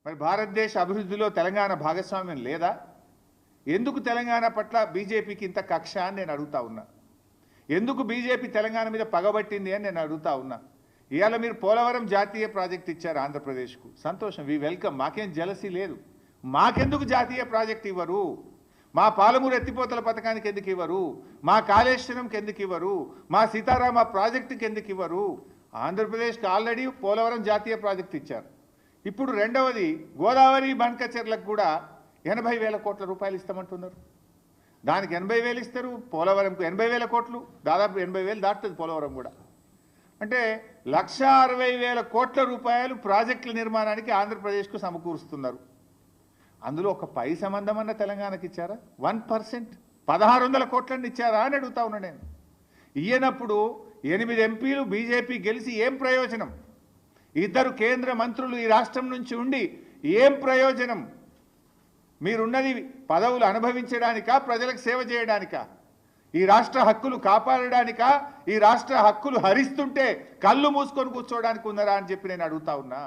మరి భారతదేశ అభివృద్ధిలో తెలంగాణ భాగస్వామ్యం లేదా? ఎందుకు తెలంగాణ పట్ల బీజేపీకి ఇంత కక్ష అని నేను అడుగుతా ఉన్నా. ఎందుకు బీజేపీ తెలంగాణ మీద పగబట్టింది అని నేను అడుగుతా ఉన్నా. ఇవాళ మీరు పోలవరం జాతీయ ప్రాజెక్ట్ ఇచ్చారు ఆంధ్రప్రదేశ్కు, సంతోషం, వి వెల్కమ్. మాకేం జలసీ లేదు. మాకెందుకు జాతీయ ప్రాజెక్ట్ ఇవ్వరు? మా పాలమూరు ఎత్తిపోతల పథకానికి ఎందుకు ఇవ్వరు? మా కాళేశ్వరంకి ఎందుకు ఇవ్వరు? మా సీతారామ ప్రాజెక్టుకి ఎందుకు ఇవ్వరు? ఆంధ్రప్రదేశ్కి ఆల్రెడీ పోలవరం జాతీయ ప్రాజెక్ట్ ఇచ్చారు. ఇప్పుడు రెండవది గోదావరి బండ్కచెర్లకు కూడా 80,000 కోట్ల రూపాయలు ఇస్తామంటున్నారు. దానికి 80,000 ఇస్తారు, పోలవరంకు 80,000 కోట్లు, దాదాపు 80,000 దాటుతుంది పోలవరం కూడా. అంటే 1,60,000 కోట్ల రూపాయలు ప్రాజెక్టుల నిర్మాణానికి ఆంధ్రప్రదేశ్కు సమకూరుస్తున్నారు. అందులో ఒక పై సంబంధం అన్న తెలంగాణకి ఇచ్చారా? 1%, 1,600 కోట్లని ఇచ్చారా అని అడుగుతా ఉన్నా నేను. ఇయ్యనప్పుడు 8 ఎంపీలు బీజేపీ గెలిచి ఏం ప్రయోజనం? 2 కేంద్ర మంత్రులు ఈ రాష్ట్రం నుంచి ఉండి ఏం ప్రయోజనం? మీరున్నది పదవులు అనుభవించడానికా, ప్రజలకు సేవ చేయడానికా? ఈ రాష్ట్ర హక్కులు కాపాడడానికా, ఈ రాష్ట్ర హక్కులు హరిస్తుంటే కళ్ళు మూసుకొని కూర్చోవడానికి ఉన్నారా అని చెప్పి నేను అడుగుతా ఉన్నా.